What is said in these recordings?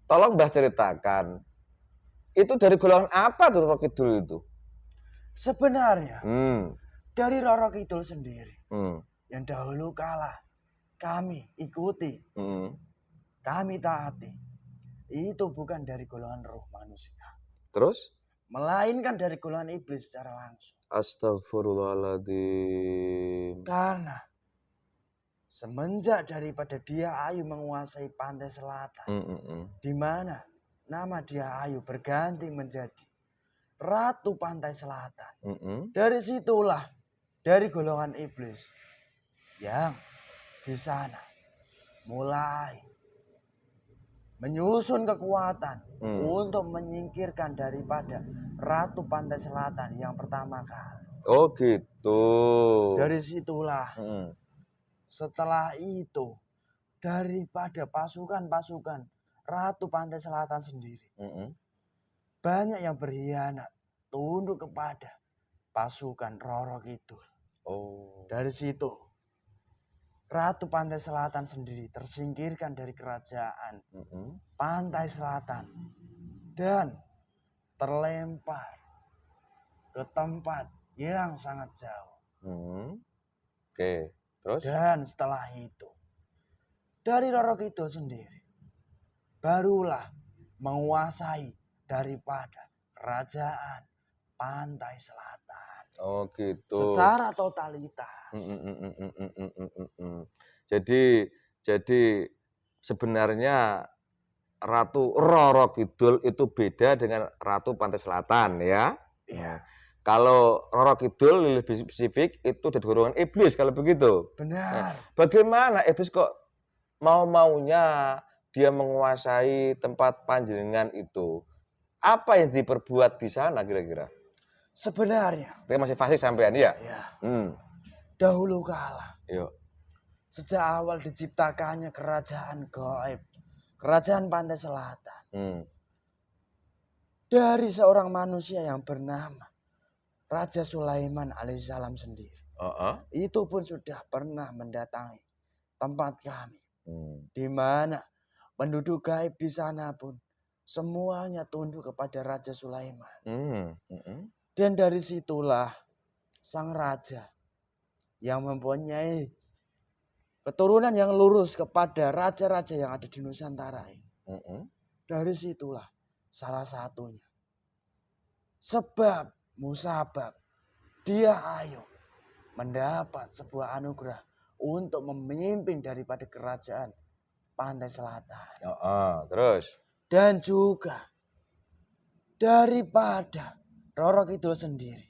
Tolong Mbah ceritakan, itu dari golongan apa tuh Roro Kidul itu? Sebenarnya dari Roro Kidul sendiri yang dahulu kala kami ikuti, kami taati, itu bukan dari golongan roh manusia. Terus? Melainkan dari golongan iblis secara langsung. Astagfirullahaladzim. Karena semenjak daripada dia Ayu menguasai pantai selatan, di mana nama dia Ayu berganti menjadi Ratu Pantai Selatan. Dari situlah dari golongan iblis yang di sana mulai menyusun kekuatan untuk menyingkirkan daripada Ratu Pantai Selatan yang pertama kali. Oh gitu. Dari situlah setelah itu daripada pasukan-pasukan Ratu Pantai Selatan sendiri, banyak yang berkhianat tunduk kepada pasukan Roro Kidul. Dari situ Ratu Pantai Selatan sendiri tersingkirkan dari kerajaan Pantai Selatan dan terlempar ke tempat yang sangat jauh. Oke, terus? Dan setelah itu dari Roro Kidul sendiri barulah menguasai daripada kerajaan Pantai Selatan. Oh gitu. Secara totalitas. Jadi sebenarnya Ratu Roro Kidul itu beda dengan Ratu Pantai Selatan ya. Iya. Kalau Roro Kidul lebih spesifik itu dari golongan iblis kalau begitu. Benar. Bagaimana iblis kok mau-maunya dia menguasai tempat panjenengan itu? Apa yang diperbuat di sana kira-kira? Sebenarnya. Kita masih fasih sampean ya? Iya. Dahulu kala. Yuk. Sejak awal diciptakannya kerajaan gaib, kerajaan Pantai Selatan. Dari seorang manusia yang bernama Raja Sulaiman alaihissalam sendiri. Itu pun sudah pernah mendatangi tempat kami. Di mana penduduk gaib di sana pun semuanya tunduk kepada Raja Sulaiman. Dan dari situlah sang raja yang mempunyai keturunan yang lurus kepada raja-raja yang ada di Nusantara ini. Dari situlah salah satunya. Sebab musabab dia Ayu mendapat sebuah anugerah untuk memimpin daripada kerajaan Pantai Selatan. Terus? Dan juga daripada Roro Kidul sendiri.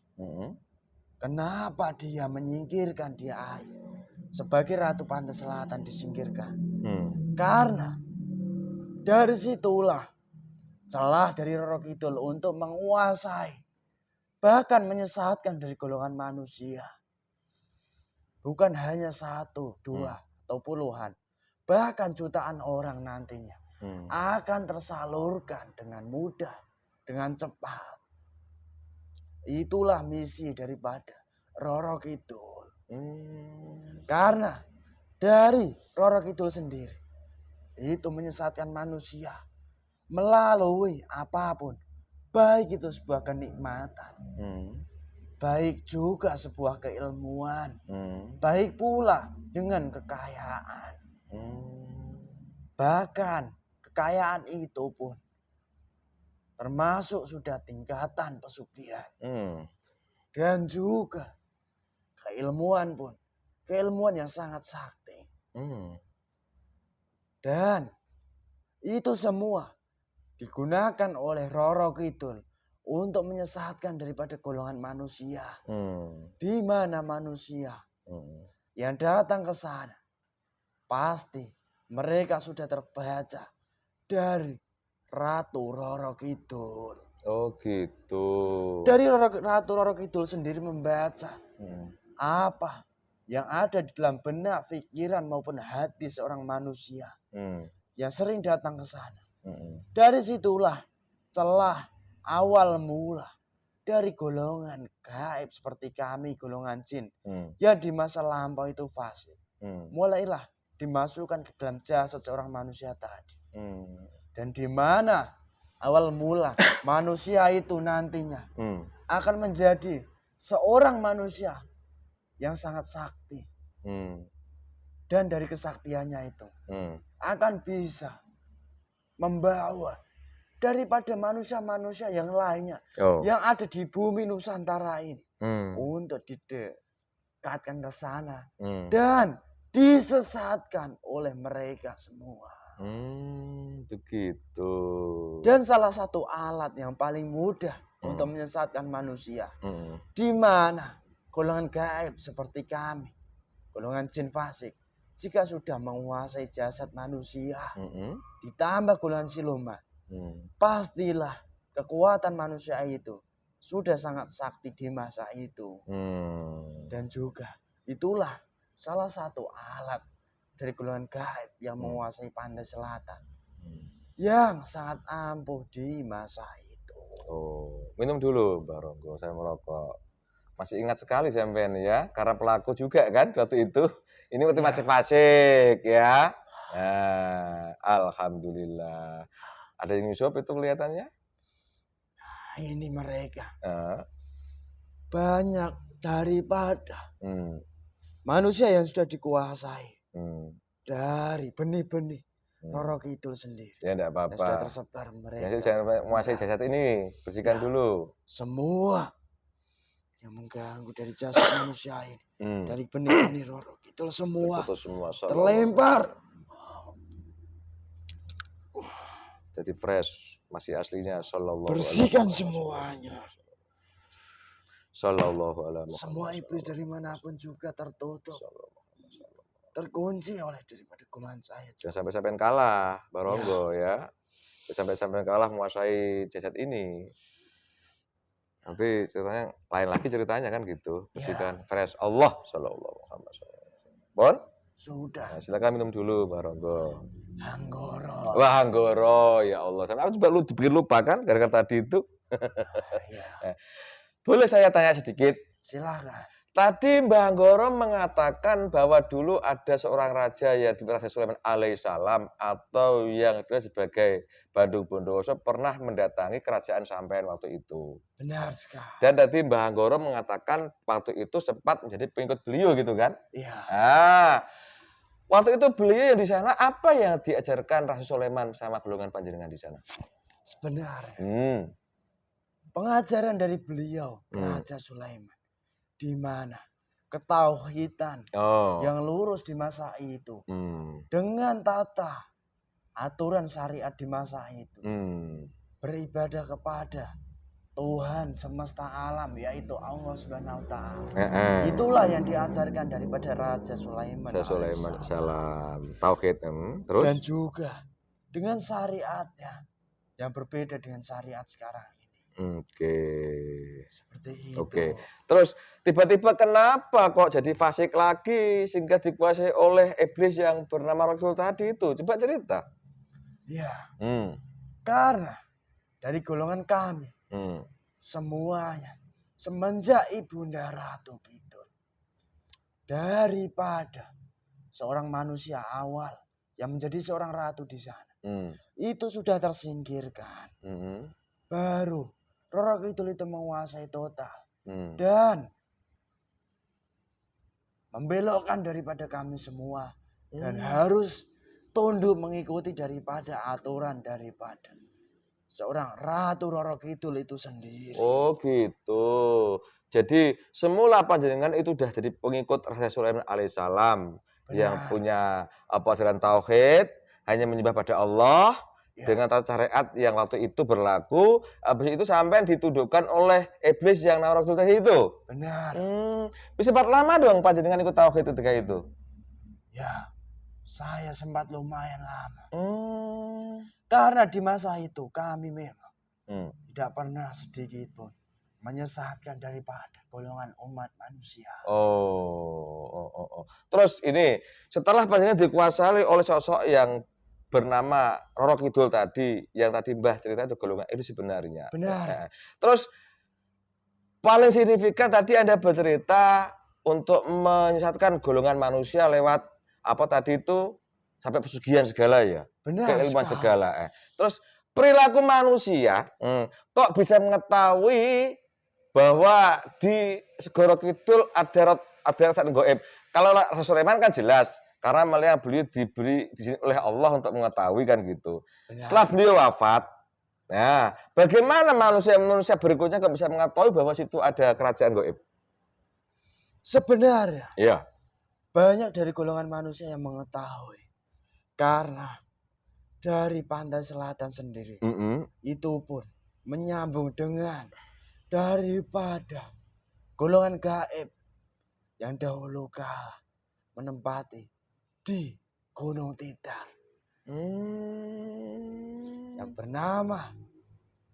Kenapa dia menyingkirkan dia Ayu sebagai Ratu Pantai Selatan disingkirkan? Karena dari situlah celah dari Roro Kidul untuk menguasai bahkan menyesatkan dari golongan manusia. Bukan hanya 1, 2 atau puluhan, bahkan jutaan orang nantinya akan tersalurkan dengan mudah, dengan cepat. Itulah misi daripada Roro Kidul. Karena dari Roro Kidul sendiri itu menyesatkan manusia melalui apapun. Baik itu sebuah kenikmatan. Baik juga sebuah keilmuan. Baik pula dengan kekayaan. Bahkan kekayaan itu pun termasuk sudah tingkatan pesugihan. Dan juga keilmuan pun. Keilmuan yang sangat sakti. Dan itu semua digunakan oleh Roro Kidul untuk menyesatkan daripada golongan manusia. Di mana manusia yang datang ke sana pasti mereka sudah terbaca dari Ratu Roro Kidul. Oh gitu. Dari Ratu Roro Kidul sendiri membaca apa yang ada di dalam benak, pikiran maupun hati seorang manusia yang sering datang ke sana. Dari situlah celah awal mula dari golongan gaib seperti kami, golongan jin yang di masa lampau itu fasik. Mulailah dimasukkan ke dalam jasad seorang manusia tadi. Dan di mana awal mula manusia itu nantinya akan menjadi seorang manusia yang sangat sakti. Dan dari kesaktiannya itu akan bisa membawa daripada manusia-manusia yang lainnya yang ada di bumi Nusantara ini untuk didekatkan ke sana dan disesatkan oleh mereka semua. Begitu. Dan salah satu alat yang paling mudah untuk menyesatkan manusia, di mana golongan gaib seperti kami, golongan jin fasik, jika sudah menguasai jasad manusia, ditambah golongan siluman, pastilah kekuatan manusia itu sudah sangat sakti di masa itu. Dan juga itulah salah satu alat dari golongan gaib yang menguasai pantai selatan yang sangat ampuh di masa itu. Minum dulu Mbah Ronggo, saya merokok. Masih ingat sekali sampean ya, karena pelaku juga kan waktu itu. Ini waktu masih fasik ya. Nah, alhamdulillah. Ada yang nyusup itu kelihatannya? Nah, ini mereka. Banyak daripada manusia yang sudah dikuasai dari benih-benih Roro Kidul sendiri. Ya enggak apa-apa. Sudah tersebar mereka. Ya, jangan menguasai jasad ini, bersihkan dulu. Semua yang mengganggu dari jasad manusia ini, dari benih-benih Roro Kidul semua terlempar. Jadi fresh, masih aslinya sallallahu alaihi wasallam. Bersihkan semuanya. Sallallahu alaihi wasallam. Semua iblis dari manapun juga tertutup. Terkunci oleh daripada golongan saya. Jangan sampai kalah, Mbah Ronggo ya. Jangan sampai kalah menguasai jasad ini. Nanti ceritanya lain lagi ceritanya kan gitu. Bersihkan fresh Allah sallallahu alaihi wasallam. Bon? Sudah. Nah, silakan minum dulu Mbah Ronggo. Hanggoro. Wah, Hanggoro ya Allah. Sampai aku juga bikin lupa kan gara-gara tadi itu. Boleh saya tanya sedikit? Silakan. Tadi Mbah Hanggoro mengatakan bahwa dulu ada seorang raja ya di Raja Sulaiman alaihissalam atau yang dikenal sebagai Bandung Bondowoso pernah mendatangi kerajaan sampean waktu itu. Benar sekali. Dan tadi Mbah Hanggoro mengatakan waktu itu sempat menjadi pengikut beliau gitu kan? Iya. Nah, waktu itu beliau yang di sana apa yang diajarkan Raja Sulaiman sama golongan panjenengan di sana? Sebenarnya pengajaran dari beliau Raja Sulaiman di mana ketauhidan yang lurus di masa itu dengan tata aturan syariat di masa itu beribadah kepada Tuhan semesta alam yaitu Allah Subhanahu wa taala. Itulah yang diajarkan daripada Raja Sulaiman. Raja Sulaiman salam tauhid terus dan juga dengan syariatnya yang berbeda dengan syariat sekarang ini. Oke. Seperti itu. Oke. Terus tiba-tiba kenapa kok jadi fasik lagi sehingga dikuasai oleh iblis yang bernama Rasul tadi itu? Coba cerita. Iya. Karena dari golongan kami semuanya semenjak Ibunda Ratu Kidul daripada seorang manusia awal yang menjadi seorang ratu di sana itu sudah tersingkirkan. Baru Roro Kidul itu menguasai total dan membelokkan daripada kami semua dan harus tunduk mengikuti daripada aturan daripada seorang Ratu Roro Kidul itu sendiri. Oh gitu. Jadi semula panjenengan itu sudah jadi pengikut Raja Sulaiman alaihissalam yang punya ajaran tauhid, hanya menyembah pada Allah. Dengan tata syariat yang waktu itu berlaku, habis itu sampai ditundukkan oleh iblis yang namanya Rasul tadi itu. Benar. Sempat lama dong panjenengan ikut tauhid ketika itu. Ya, saya sempat lumayan lama. Karena di masa itu kami memang tidak pernah sedikit pun menyesatkan daripada golongan umat manusia. Terus ini setelah panjenengan dikuasai oleh sosok yang bernama Roro Kidul tadi, yang tadi Mbah cerita itu golongan itu sebenarnya. Benar. Terus paling signifikan tadi Anda bercerita untuk menyesatkan golongan manusia lewat apa tadi itu sampai pesugihan segala ya. Benar Keilmuan sekali. segala. Terus perilaku manusia kok bisa mengetahui bahwa di Segoro Kidul ada rasa gaib. Kalau Rasul Sulaiman kan jelas karena melihat beliau diberi di oleh Allah untuk mengetahui kan gitu. Benar. Setelah beliau wafat, nah bagaimana manusia berikutnya kok bisa mengetahui bahwa situ ada kerajaan gaib? Sebenarnya Iya. banyak dari golongan manusia yang mengetahui. Karena dari pantai selatan sendiri, itu pun menyambung dengan daripada golongan gaib yang dahulu kala menempati di Gunung Tidar. Yang bernama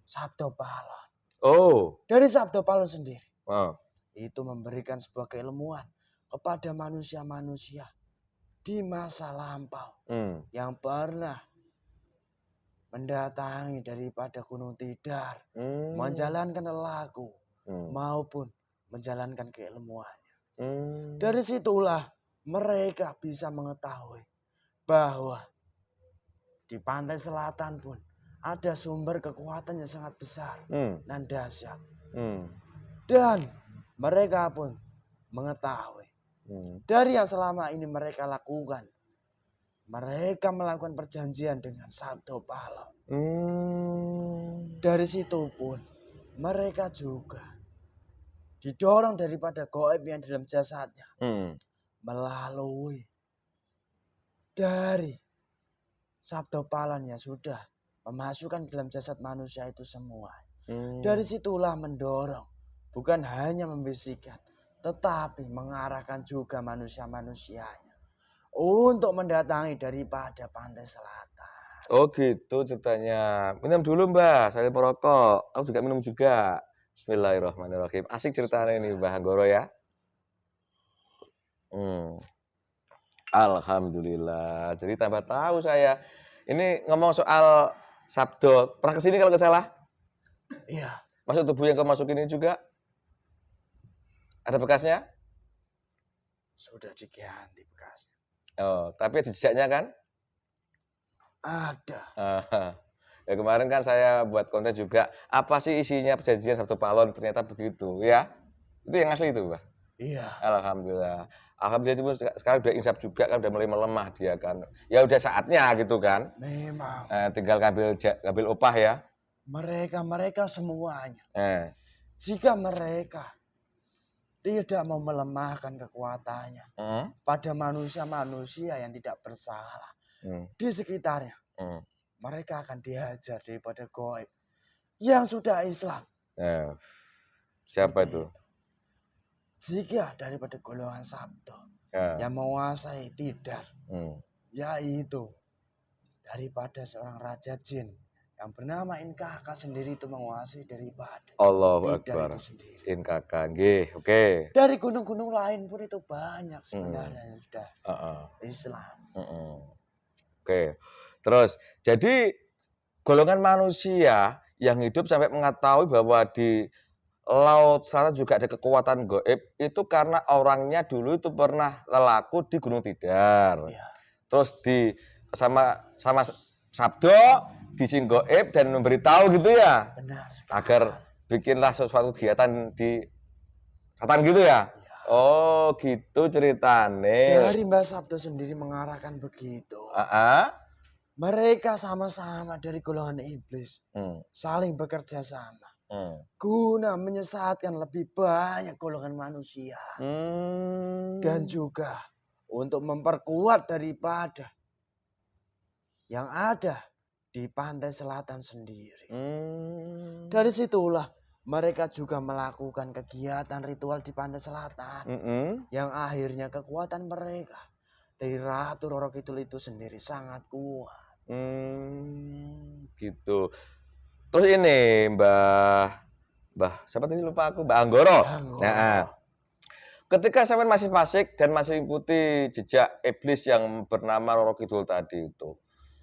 Sabdo Palon. Oh. Dari Sabdo Palon sendiri. Itu memberikan sebuah keilmuan kepada manusia-manusia di masa lampau yang pernah mendatangi daripada Gunung Tidar, menjalankan lelaku maupun menjalankan keilmuannya. Dari situlah mereka bisa mengetahui bahwa di pantai selatan pun ada sumber kekuatan yang sangat besar dan dahsyat. Dan mereka pun mengetahui dari yang selama ini mereka lakukan. Mereka melakukan perjanjian dengan Sabdo Palon. Dari situ pun mereka juga didorong daripada gaib yang dalam jasadnya. Melalui dari Sabdo Palon yang sudah memasukkan dalam jasad manusia itu semua. Dari situlah mendorong. Bukan hanya membisikkan, tetapi mengarahkan juga manusia-manusianya untuk mendatangi daripada pantai selatan. Oh gitu ceritanya. Minum dulu Mbah, saya merokok. Aku juga minum juga. Bismillahirrahmanirrahim. Asik ceritanya ini Mbah Anggoro ya. Alhamdulillah. Jadi tambah tahu saya. Ini ngomong soal sabdo. Pernah kesini kalau nggak salah? Iya. Masuk tubuh yang kau masukin ini juga? Ada bekasnya? Sudah diganti bekasnya. Oh, tapi ada jejaknya kan? Ada. Ya kemarin kan saya buat konten juga. Apa sih isinya perjanjian Sabdo Palon? Ternyata begitu ya. Itu yang asli itu, Mbak? Iya. Alhamdulillah. Alhamdulillah itu sekarang udah insaf juga kan, udah mulai melemah dia kan. Ya udah saatnya gitu kan. Memang. Tinggal ngambil upah ya. Mereka semuanya. Jika mereka tidak mau melemahkan kekuatannya pada manusia-manusia yang tidak bersalah di sekitarnya, mereka akan dihajar daripada gaib yang sudah Islam. Siapa itu? Jika daripada golongan Sabdo yang menguasai Tidar, yaitu daripada seorang raja jin yang bernama Inkaka sendiri itu menguasai daripada Allahu Tidar Akbar. itu sendiri. Inkaka, nggih, oke. Dari gunung-gunung lain pun itu banyak sebenarnya yang sudah Islam. Oke. Terus, jadi golongan manusia yang hidup sampai mengetahui bahwa di Laut Selatan juga ada kekuatan gaib itu karena orangnya dulu itu pernah lelaku di Gunung Tidar. Terus sama Sabdo dising gaib dan memberitahu gitu ya. Benar sekali. Agar bikinlah sesuatu kegiatan di selatan gitu ya. Oh gitu ceritane. Dari Mbah Sabdo sendiri mengarahkan begitu. Mereka sama-sama dari golongan iblis saling bekerja sama. Guna menyesatkan lebih banyak golongan manusia. Dan juga untuk memperkuat daripada yang ada di pantai selatan sendiri. Dari situlah mereka juga melakukan kegiatan ritual di pantai selatan. Yang akhirnya kekuatan mereka dari Ratu Roro Kidul itu sendiri sangat kuat. Gitu. Terus ini Mbah siapa tadi lupa aku, Mbah Anggoro. Nah, ketika sampean masih fasik dan masih mengikuti jejak iblis yang bernama Roro Kidul tadi itu,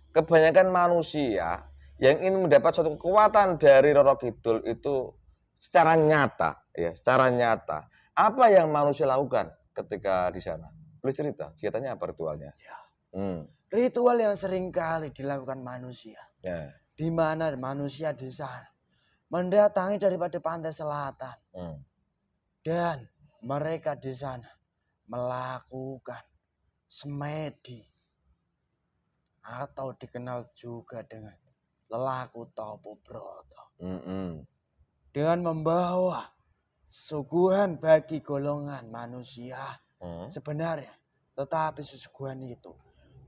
kebanyakan manusia yang ingin mendapat suatu kekuatan dari Roro Kidul itu secara nyata, ya, secara nyata. Apa yang manusia lakukan ketika di sana? Boleh cerita, kegiatannya apa ritualnya? ritual yang sering kali dilakukan manusia. Ya. Di mana manusia di sana mendatangi daripada pantai selatan. Dan mereka di sana melakukan semedi atau dikenal juga dengan lelaku topo broto. Dengan membawa suguhan bagi golongan manusia sebenarnya. Tetapi suguhan itu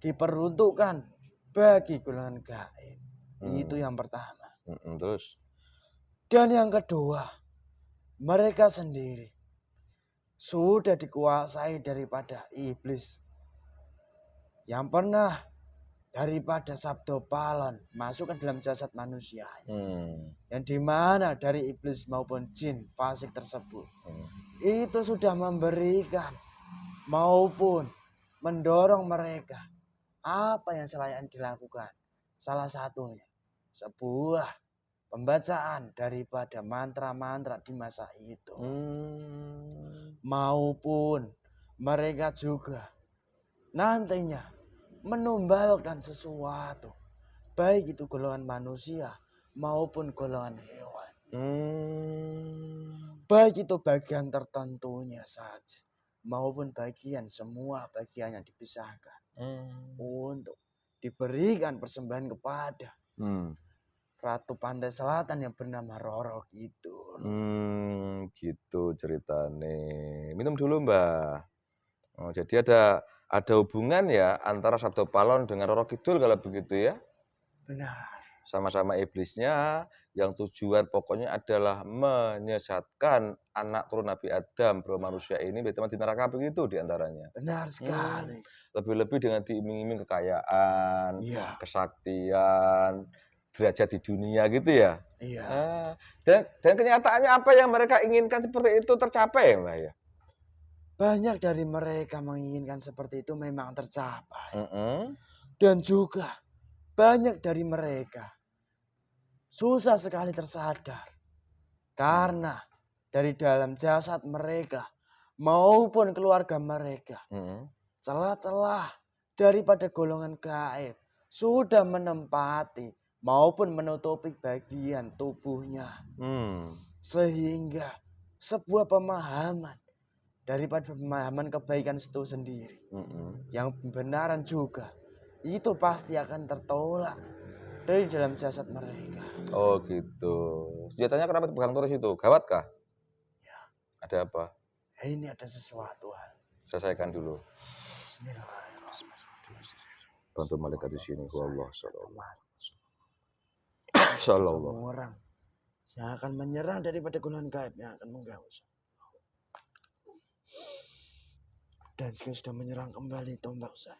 diperuntukkan bagi golongan gaib. Itu yang pertama. Terus? Dan yang kedua, mereka sendiri sudah dikuasai daripada iblis yang pernah daripada sabdo palon masukkan dalam jasad manusia. Yang dimana dari iblis maupun jin fasik tersebut itu sudah memberikan maupun mendorong mereka apa yang selayaknya dilakukan. Salah satunya sebuah pembacaan daripada mantra-mantra di masa itu. Maupun mereka juga nantinya menumbalkan sesuatu. Baik itu golongan manusia maupun golongan hewan. Baik itu bagian tertentunya saja. Maupun bagian semua bagian yang dipisahkan. Untuk diberikan persembahan kepada Ratu Pantai Selatan yang bernama Roro Kidul. Gitu ceritane. Minum dulu Mbah. Jadi ada hubungan ya antara Sabdo Palon dengan Roro Kidul kalau begitu ya? Benar. Sama-sama iblisnya yang tujuan pokoknya adalah menyesatkan anak turun Nabi Adam, bro manusia ini berteman di neraka begitu diantaranya. Benar sekali. Lebih-lebih dengan diiming-iming kekayaan, kesaktian, derajat di dunia gitu ya. Iya. Dan kenyataannya apa yang mereka inginkan seperti itu tercapai Mbak ya? Banyak dari mereka menginginkan seperti itu memang tercapai. Dan juga banyak dari mereka susah sekali tersadar. Karena dari dalam jasad mereka maupun keluarga mereka. Celah-celah daripada golongan gaib sudah menempati maupun menutupi bagian tubuhnya. Sehingga sebuah pemahaman daripada pemahaman kebaikan itu sendiri. Yang kebenaran juga itu pasti akan tertolak dari dalam jasad mereka. Oh gitu. Senjatanya kenapa dipegang terus itu? Gawat kah? Ya. Ada apa? Ini ada sesuatu hal. Selesaikan dulu. Bismillahirrahmanirrahim. Bantu malaikat di sini. Allah Sallallahu. Orang yang akan menyerang daripada golongan gaib yang akan mengganggu. Dan jika sudah menyerang kembali tombak saya.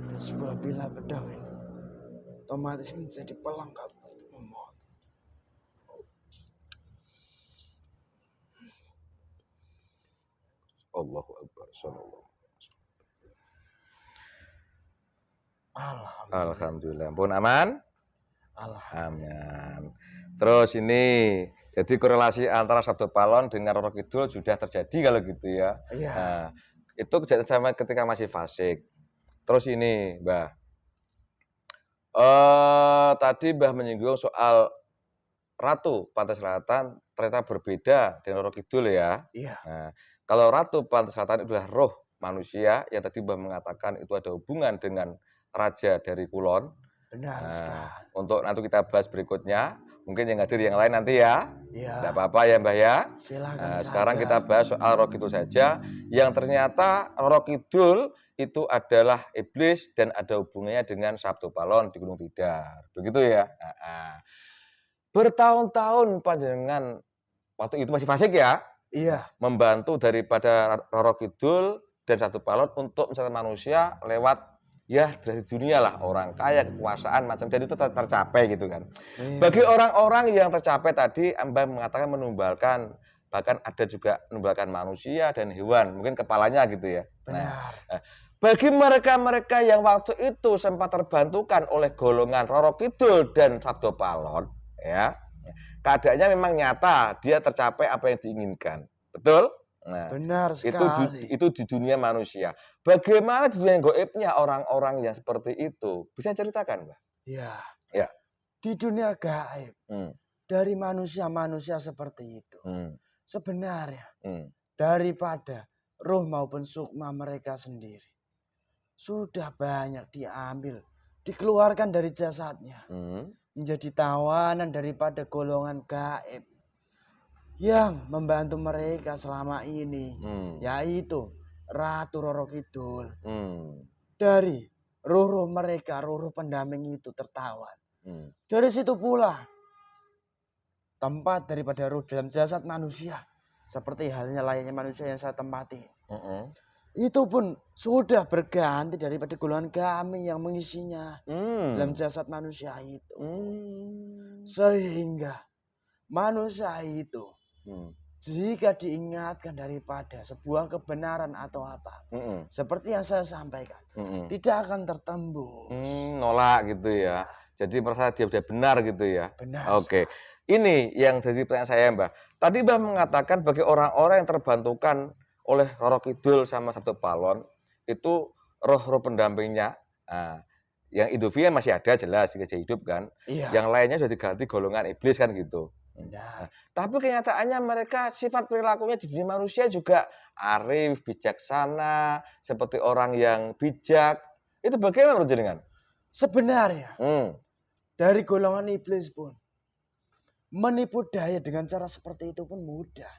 Dan sebuah bila pedang ini otomatis menjadi pelengkap untuk memotong. Allahu Akbar. Sallallahu. Alhamdulillah. Pun aman? Alhamdulillah. Terus ini, jadi korelasi antara Sabdo Palon dengan Roro Kidul sudah terjadi kalau gitu ya. Iya. Nah, itu kejadian sama ketika masih fasik. Terus ini, Mbah. Tadi Mbah menyinggung soal Ratu Pantai Selatan ternyata berbeda dengan Roro Kidul ya. Iya. Nah, kalau Ratu Pantai Selatan itu adalah roh manusia yang tadi Mbah mengatakan itu ada hubungan dengan Raja dari Kulon. Benar sekali. Untuk nanti kita bahas berikutnya. Mungkin yang hadir yang lain nanti ya. Iya. Tidak apa-apa ya Mbah ya. Silakan. Sekarang kita bahas soal Roro Kidul saja. Yang ternyata Roro Kidul itu adalah iblis dan ada hubungannya dengan Sabdo Palon di Gunung Tidar. Begitu ya. Bertahun-tahun panjenengan waktu itu masih fasik ya. Iya. Membantu daripada Roro Kidul dan Sabdo Palon untuk menyesatkan manusia lewat ya dari dunia lah, orang kaya, kekuasaan macam, jadi itu tercapai gitu kan. Bagi orang-orang yang tercapai tadi Mbah mengatakan menumbalkan, bahkan ada juga menumbalkan manusia dan hewan, mungkin kepalanya gitu ya. Benar. Bagi mereka-mereka yang waktu itu sempat terbantukan oleh golongan Roro Kidul dan Sabdo Palon ya, keadaannya memang nyata, dia tercapai apa yang diinginkan. Betul? Nah, benar sekali. itu di dunia manusia. Bagaimana di dunia gaibnya orang-orang yang seperti itu? Bisa ceritakan, Mbah? Ya, Ya. di dunia gaib, dari manusia-manusia seperti itu, sebenarnya daripada roh maupun sukma mereka sendiri sudah banyak diambil, dikeluarkan dari jasadnya, menjadi tawanan daripada golongan gaib yang membantu mereka selama ini, yaitu Ratu Roro Kidul. Dari roh-roh mereka, roh-roh pendamping itu tertawan. Dari situ pula tempat daripada roh dalam jasad manusia, seperti halnya layaknya manusia yang saya tempati. Itu pun sudah berganti daripada golongan kami yang mengisinya dalam jasad manusia itu. Sehingga manusia itu jika diingatkan daripada sebuah kebenaran atau apa, seperti yang saya sampaikan, tidak akan tertembus. Nolak gitu ya. Jadi merasa dia sudah benar gitu ya. Benar. Oke. Ini yang jadi pertanyaan saya, Mbah. Tadi Mbah mengatakan bagi orang-orang yang terbantukan oleh Roro Kidul sama satu palon, itu roh-roh pendampingnya. Nah, yang Indovia masih ada jelas, masih hidup kan. Iya. Yang lainnya sudah diganti golongan iblis kan gitu. Nah, tapi kenyataannya mereka sifat perilakunya di dunia manusia juga arif, bijaksana, seperti orang yang bijak. Itu bagaimana menurut jenengan? Sebenarnya dari golongan iblis pun menipu daya dengan cara seperti itu pun mudah.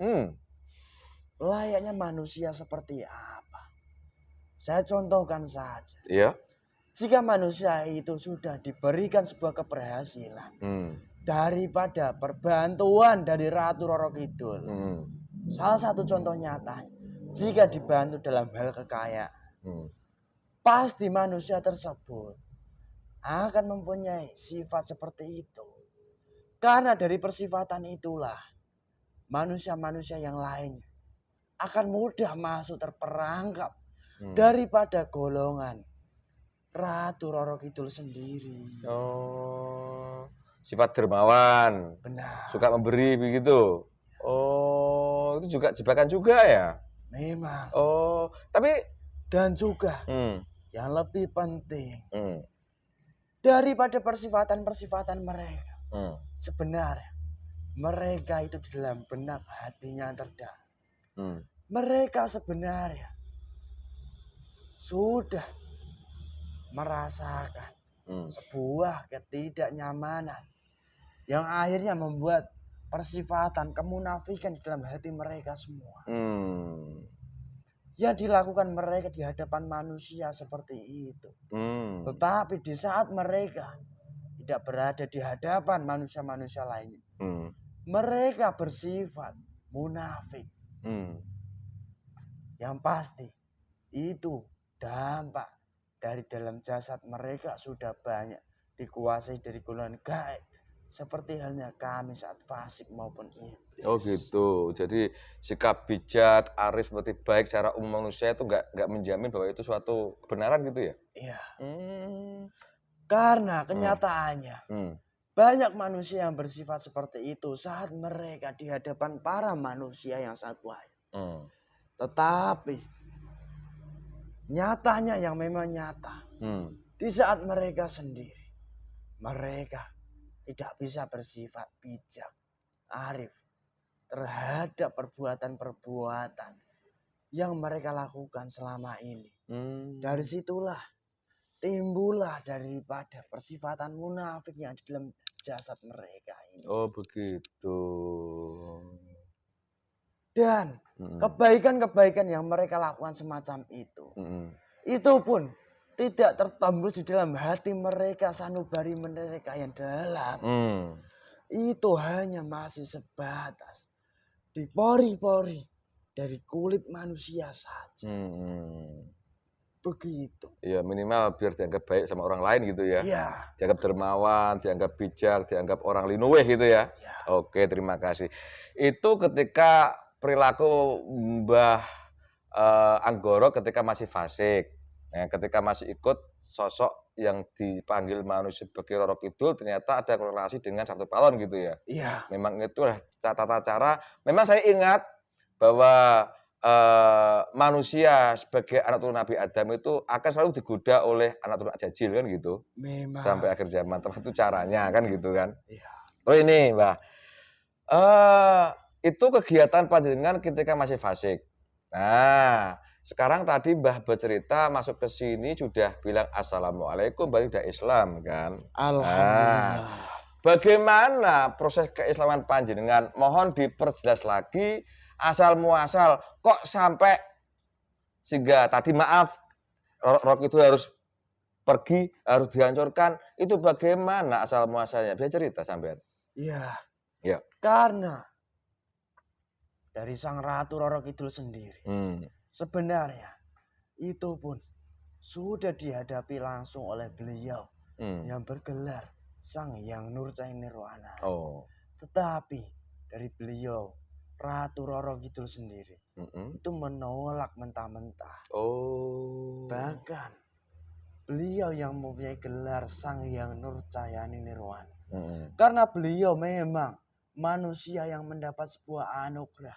Layaknya manusia seperti apa? Saya contohkan saja. Iya. Jika manusia itu sudah diberikan sebuah keberhasilan daripada perbantuan dari Ratu Roro Kidul. Salah satu contoh nyata, jika dibantu dalam hal kekayaan, pasti manusia tersebut akan mempunyai sifat seperti itu. Karena dari persifatan itulah manusia-manusia yang lainnya akan mudah masuk terperangkap daripada golongan Ratu Roro Kidul sendiri. Oh, sifat dermawan. Benar. Suka memberi begitu. Oh, itu juga jebakan juga ya? Memang. Oh, tapi dan juga yang lebih penting daripada persifatan-persifatan mereka. Sebenarnya mereka itu di dalam benak hatinya yang terdalam. Mereka sebenarnya sudah merasakan sebuah ketidaknyamanan yang akhirnya membuat persifatan kemunafikan di dalam hati mereka semua. Yang dilakukan mereka di hadapan manusia seperti itu. Tetapi di saat mereka tidak berada di hadapan manusia-manusia lainnya, mereka bersifat munafik. Yang pasti itu dampak dari dalam jasad mereka sudah banyak dikuasai dari golongan gaib. Seperti halnya kami saat fasik maupun iblis. Oh gitu. Jadi sikap bijak, arif, seperti baik secara umum manusia itu nggak menjamin bahwa itu suatu kebenaran gitu ya? Iya. Karena kenyataannya banyak manusia yang bersifat seperti itu saat mereka di hadapan para manusia yang sangat baik. Tetapi nyatanya yang memang nyata. Di saat mereka sendiri, mereka tidak bisa bersifat bijak, arif terhadap perbuatan-perbuatan yang mereka lakukan selama ini. Dari situlah timbullah daripada persifatan munafik yang di dalam jasad mereka ini. Oh begitu. Dan kebaikan-kebaikan yang mereka lakukan semacam itu pun tidak tertembus di dalam hati mereka, sanubari mereka yang dalam. Itu hanya masih sebatas di pori-pori dari kulit manusia saja. Begitu. Ya minimal biar dianggap baik sama orang lain gitu ya. Iya. Dianggap dermawan, dianggap bijak, dianggap orang linuweh gitu ya. Iya. Oke, terima kasih. Itu ketika perilaku Mbah Anggoro ketika masih fasik. Nah, ketika masih ikut sosok yang dipanggil manusia sebagai Roro Kidul, ternyata ada korelasi dengan satu palon gitu ya. Iya. Memang itu tata cara. Memang saya ingat bahwa manusia sebagai anak turun Nabi Adam itu akan selalu digoda oleh anak turun Jajil kan gitu. Memang. Sampai akhir zaman. Termasuk caranya kan gitu kan. Iya. Oh ini Mbah. Itu kegiatan panjenengan ketika masih fasik. Nah, sekarang tadi Mbah bercerita masuk ke sini sudah bilang assalamualaikum, berarti udah Islam kan. Alhamdulillah. Bagaimana proses keislaman panjenengan? Mohon diperjelas lagi asal muasal kok sampai sehingga tadi maaf rok itu harus pergi, harus dihancurkan. Itu bagaimana asal muasalnya? Bisa cerita sampean? Iya. Ya. Karena dari Sang Ratu Roro Kidul sendiri. Sebenarnya itu pun sudah dihadapi langsung oleh beliau yang bergelar Sang Hyang Nurcaci Nirwana. Tetapi dari beliau Ratu Roro Kidul sendiri itu menolak mentah-mentah. Bahkan beliau yang mempunyai gelar Sang Hyang Nurcaci Nirwana. Karena beliau memang manusia yang mendapat sebuah anugerah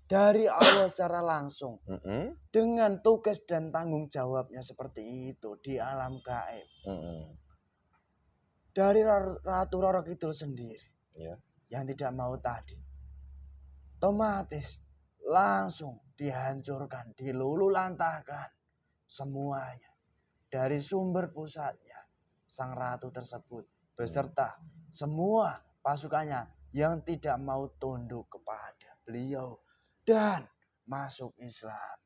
dari Allah secara langsung. Dengan tugas dan tanggung jawabnya seperti itu di alam gaib. Dari Ratu Roro Kidul sendiri. Yang tidak mau tadi. Otomatis langsung dihancurkan, dilululantahkan semuanya. Dari sumber pusatnya Sang Ratu tersebut. Beserta semua pasukannya yang tidak mau tunduk kepada beliau. Dan masuk Islam.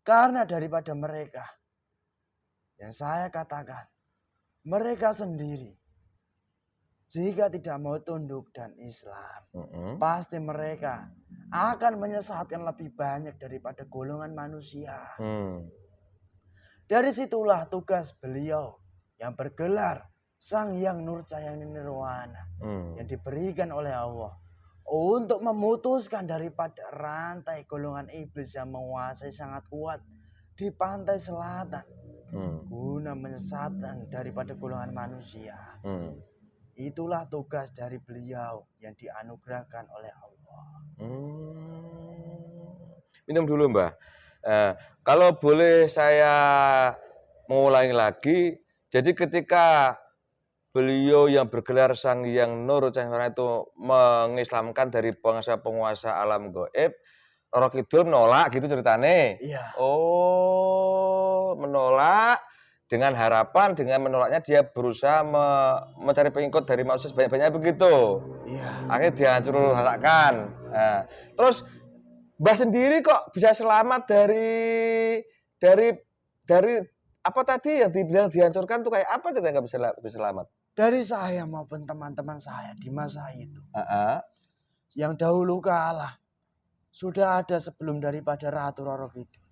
Karena daripada mereka, yang saya katakan, mereka sendiri, jika tidak mau tunduk dan Islam, pasti mereka akan menyesatkan lebih banyak daripada golongan manusia. Dari situlah tugas beliau yang bergelar Sang Hyang Nurcaci Nirwana yang diberikan oleh Allah untuk memutuskan daripada rantai golongan iblis yang menguasai sangat kuat di pantai selatan guna menyesatkan daripada golongan manusia. Itulah tugas dari beliau yang dianugerahkan oleh Allah. Minum dulu Mbah. Kalau boleh saya mengulangi lagi, jadi ketika beliau yang bergelar Sang Hyang Nurcaci Nirwana itu mengislamkan dari penguasa-penguasa alam gaib, Roro Kidul menolak gitu ceritane. Iya. Menolak dengan harapan dengan menolaknya dia berusaha mencari pengikut dari manusia sebanyak-banyaknya begitu. Iya. Akhirnya dihancurkan. Nah, terus Mbah sendiri kok bisa selamat dari apa tadi yang dibilang dihancurkan tuh kayak apa cerita nggak bisa selamat? Dari saya maupun teman-teman saya di masa itu. Yang dahulu kala sudah ada sebelum daripada Ratu Roro Kidul.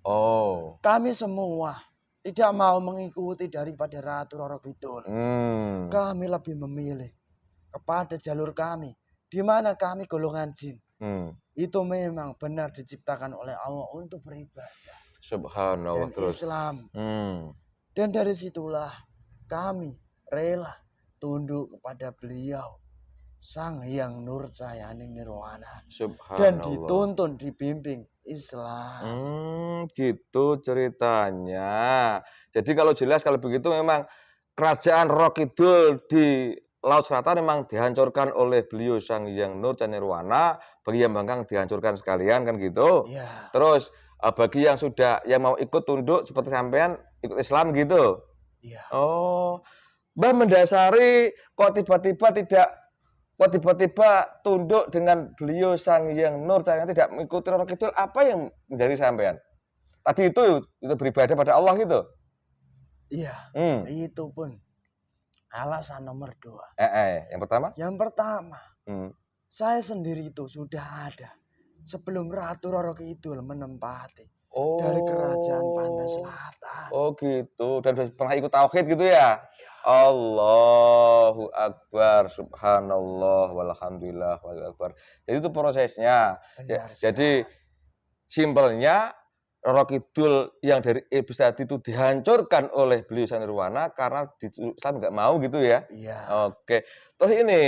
Kami semua tidak mau mengikuti daripada Ratu Roro Kidul. Kami lebih memilih kepada jalur kami. Di mana kami golongan jin. Itu memang benar diciptakan oleh Allah untuk beribadah. Subhanallah. Dan Islam. Dan dari situlah kami rela tunduk kepada beliau Sang Hyang Nurcaci Nirwana. Dan dituntun, dibimbing Islam. Gitu ceritanya. Jadi kalau jelas kalau begitu memang kerajaan Roro Kidul di Laut Selatan memang dihancurkan oleh beliau Sang Hyang Nurcaci Nirwana. Bagi yang bangkang dihancurkan sekalian kan gitu. Ya. Terus bagi yang sudah yang mau ikut tunduk seperti sampean ikut Islam gitu. Iya. Mbah mendasari kok tiba-tiba tunduk dengan beliau Sang Hyang Nurcaci tidak mengikuti Roro Kidul, apa yang menjadi sampean? Tadi itu beribadah pada Allah gitu. Iya. Itu pun alasan nomor 2. Yang pertama? Yang pertama, saya sendiri itu sudah ada sebelum Ratu Roro Kidul menempati dari kerajaan pantai selatan. Gitu. Dan pernah ikut tauhid gitu ya? Allahu Akbar, subhanallah, walhamdulillah, wallahu akbar. Jadi itu prosesnya. Jadi simpelnya Roro Kidul yang dari iblis tadi itu dihancurkan oleh beliau Sang Nirwana karena Islam nggak mau gitu ya? Iya. Oke. Terus ini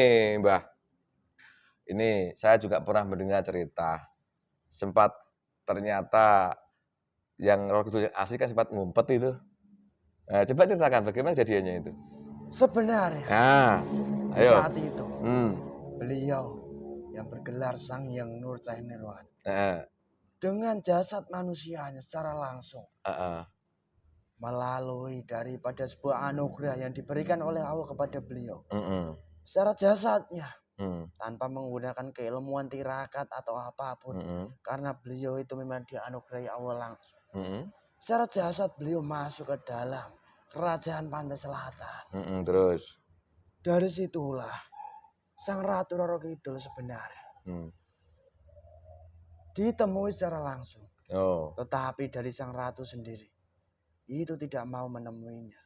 Mbah, ini saya juga pernah mendengar cerita sempat ternyata yang roh kidul yang asli kan sempat ngumpet itu. Nah, coba ceritakan bagaimana kejadiannya itu? Sebenarnya Nah, di ayo. saat itu beliau yang bergelar Sang Hyang Nur Cahaya Nirwana dengan jasad manusianya secara langsung melalui daripada sebuah anugerah yang diberikan oleh Allah kepada beliau secara jasadnya tanpa menggunakan keilmuan tirakat atau apapun karena beliau itu memang dianugerahi Allah langsung. Secara jasad beliau masuk ke dalam kerajaan Pantai Selatan. Terus dari situlah Sang Ratu Roro Kidul sebenarnya ditemui secara langsung. Tetapi dari Sang Ratu sendiri itu tidak mau menemuinya.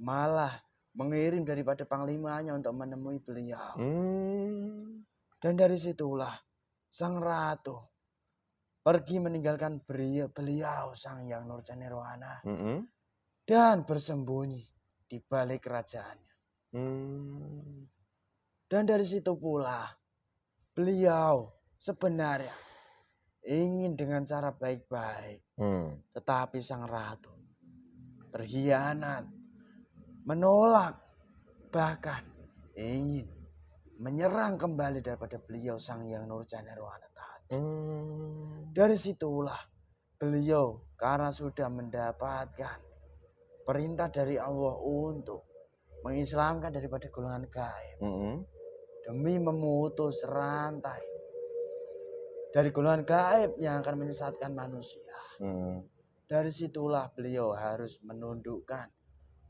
Malah mengirim daripada panglimanya untuk menemui beliau. Dan dari situlah Sang Ratu pergi meninggalkan beliau Sang Hyang Nur Cahaya Nirwana dan bersembunyi di balik kerajaannya. Dan dari situ pula beliau sebenarnya ingin dengan cara baik-baik. Tetapi Sang Ratu berkhianat, menolak, bahkan ingin menyerang kembali daripada beliau Sang Hyang Nur Cahaya Nirwana tadi. Dari situlah beliau karena sudah mendapatkan perintah dari Allah untuk mengislamkan daripada golongan gaib. Demi memutus rantai dari golongan gaib yang akan menyesatkan manusia. Dari situlah beliau harus menundukkan,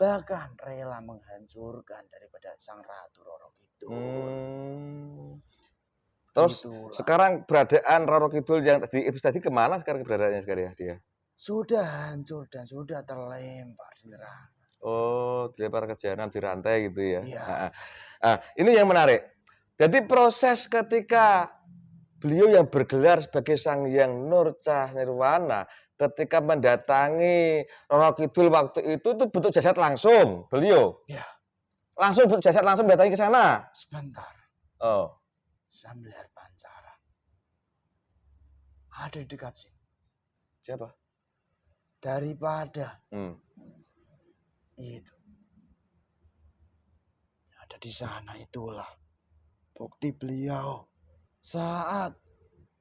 bahkan rela menghancurkan daripada Sang Ratu Roro Kidul. Terus itulah. Sekarang keberadaan Roro Kidul yang tadi kemana sekarang keberadaannya sekarang ya dia? Sudah hancur dan sudah terlempar di neraka. Oh, dilempar ke jahanam, dirantai gitu ya. Iya. Nah, ini yang menarik. Jadi proses ketika beliau yang bergelar sebagai Sang Hyang Nur Cahaya Nirwana ketika mendatangi Roro Kidul waktu itu tuh bentuk jasad langsung beliau. Iya. Langsung bentuk jasad langsung mendatangi ke sana. Sebentar. Saya melihat pancaran. Ada di dekat sini. Siapa? Daripada itu. Ada di sana itulah bukti beliau saat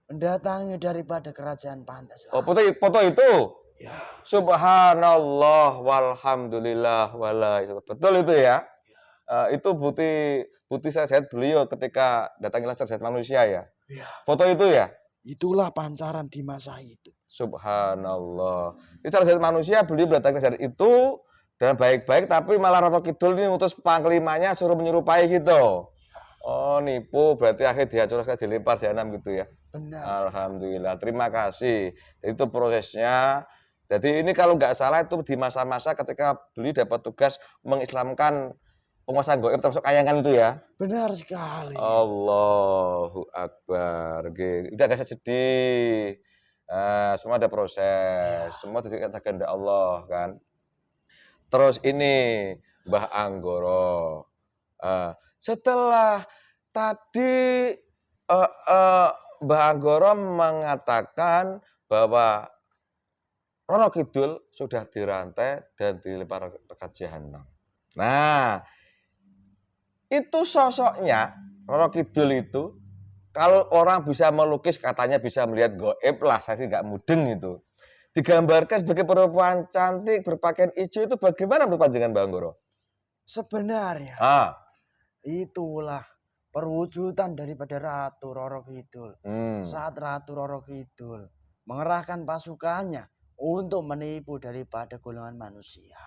mendatangi daripada kerajaan Pantai Selatan. Foto itu? Ya. Subhanallah walhamdulillah wala. Betul itu ya? Itu bukti sehat beliau ketika datangilah sehat manusia ya? Ya. Foto itu ya? Itulah pancaran di masa itu. Subhanallah. Ini sehat manusia beliau datang ke sehat itu dan baik-baik, tapi malah Roro Kidul ini ngutus panglimanya suruh menyerupai gitu. Oh, nipu, berarti akhirnya dihancurkan, dilempar jahanam gitu ya. Benar. Alhamdulillah, terima kasih. Itu prosesnya. Jadi ini kalau nggak salah itu di masa-masa ketika beliau dapat tugas mengislamkan penguasa gaib termasuk kayangan itu ya. Benar sekali. Allahu Akbar. Udah gak usah sedih. Semua ada proses. Ya. Semua dikatakan kehendak Allah kan. Terus ini Mbah Anggoro. Setelah tadi Mbah Anggoro mengatakan bahwa Roro Kidul sudah dirantai dan dilempar ke jahanam. Nah, itu sosoknya Roro Kidul itu kalau orang bisa melukis katanya bisa melihat gaib lah, saya sih nggak mudeng itu. Digambarkan sebagai perempuan cantik berpakaian hijau itu bagaimana menurut panjenengan Mbah Anggoro? Sebenarnya itulah perwujudan daripada Ratu Roro Kidul. Saat Ratu Roro Kidul mengerahkan pasukannya untuk menipu daripada golongan manusia.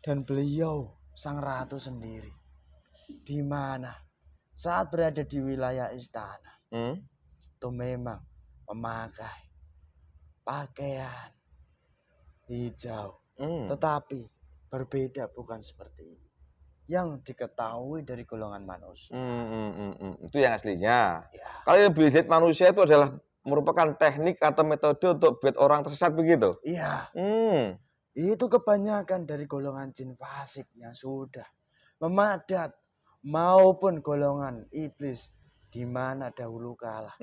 Dan beliau Sang Ratu sendiri di mana saat berada di wilayah istana itu memang memakai pakaian hijau, tetapi berbeda bukan seperti ini yang diketahui dari golongan manusia. Itu yang aslinya. Ya. Kalau yang dilihat manusia itu adalah merupakan teknik atau metode untuk buat orang tersesat begitu? Iya. Itu kebanyakan dari golongan jin fasik yang sudah memadat maupun golongan iblis di mana dahulu kala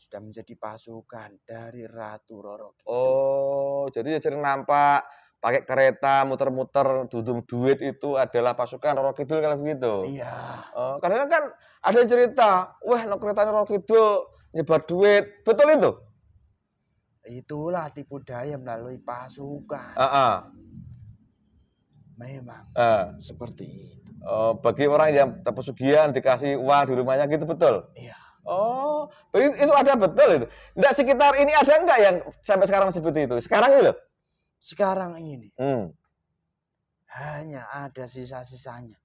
sudah menjadi pasukan dari Ratu Roro Kidul. Oh, jadi sering nampak pakai kereta muter-muter dudung duit itu adalah pasukan Roro Kidul kalau begitu? Iya. Oh, kadang kan ada yang cerita, wah no keretanya Roro Kidul nyebar duit, betul itu? Itulah tipu daya melalui pasukan. Memang seperti itu. Oh, bagi orang yang pesugihan dikasih uang di rumahnya gitu betul? Iya. Oh, itu ada betul itu. Enggak sekitar ini ada enggak yang sampai sekarang seperti itu? Sekarang ini loh. Sekarang ini hanya ada sisa-sisanya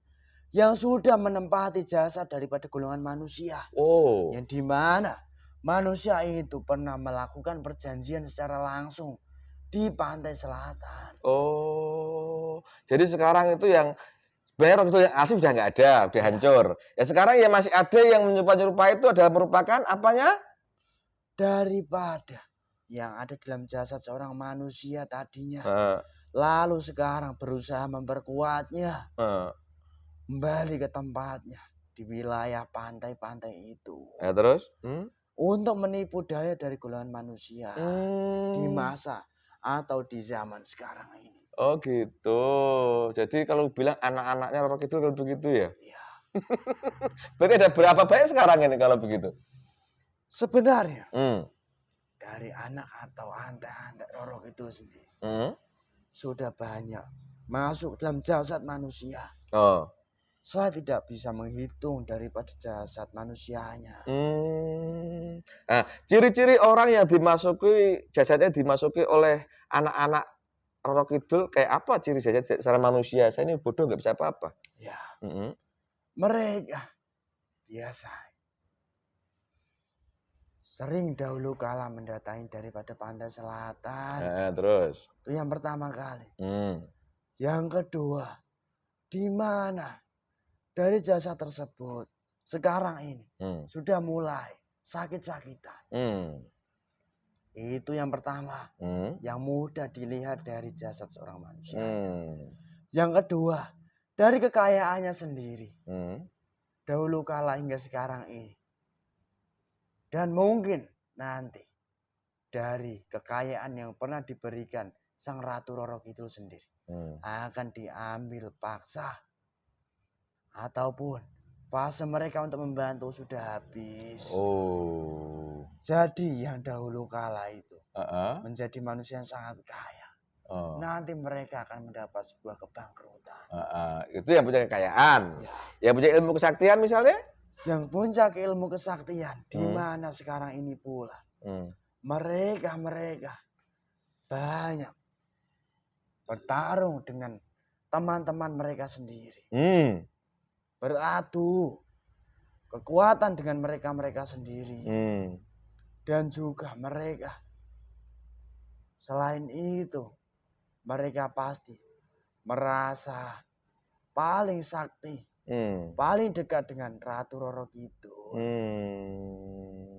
yang sudah menempati jasad daripada golongan manusia. Oh. Yang dimana manusia itu pernah melakukan perjanjian secara langsung di pantai selatan. Oh, jadi sekarang itu yang sebenarnya itu yang asli sudah nggak ada, udah hancur. Ya sekarang ya masih ada yang menyerupai itu adalah merupakan apanya? Daripada yang ada dalam jasad seorang manusia tadinya. Lalu sekarang berusaha memperkuatnya. Kembali ke tempatnya di wilayah pantai-pantai itu. Ya terus? Untuk menipu daya dari golongan manusia di masa atau di zaman sekarang ini. Oh gitu. Jadi kalau bilang anak-anaknya Roro Kidul kalau begitu ya? Iya. Berarti ada berapa banyak sekarang ini kalau begitu? Sebenarnya dari anak atau ante-ante Roro Kidul sendiri sudah banyak masuk dalam jasad manusia. Saya tidak bisa menghitung daripada jasad manusianya. Nah, ciri-ciri orang yang jasadnya dimasuki oleh anak-anak Roro Kidul kayak apa ciri jasad secara manusia? Saya ini bodoh nggak bisa apa-apa. Ya. Mereka biasa sering dahulu kala mendatangi daripada pantai selatan. Terus? Itu yang pertama kali. Yang kedua, di mana dari jasa tersebut sekarang ini sudah mulai sakit-sakitan. Itu yang pertama, yang mudah dilihat dari jasad seorang manusia. Yang kedua, dari kekayaannya sendiri. Dahulu kala hingga sekarang ini. Dan mungkin nanti dari kekayaan yang pernah diberikan Sang Ratu Roro Kidul sendiri akan diambil paksa. Ataupun fase mereka untuk membantu sudah habis. Oh. Jadi yang dahulu kala itu menjadi manusia yang sangat kaya. Nanti mereka akan mendapat sebuah kebangkrutan. Itu yang punya kekayaan. Ya. Yang punya ilmu kesaktian misalnya? Yang punya ilmu kesaktian. Di mana sekarang ini pula. Mereka banyak bertarung dengan teman-teman mereka sendiri. Beradu kekuatan dengan mereka sendiri. Dan juga mereka selain itu mereka pasti merasa paling sakti, paling dekat dengan Ratu Roro Kidul.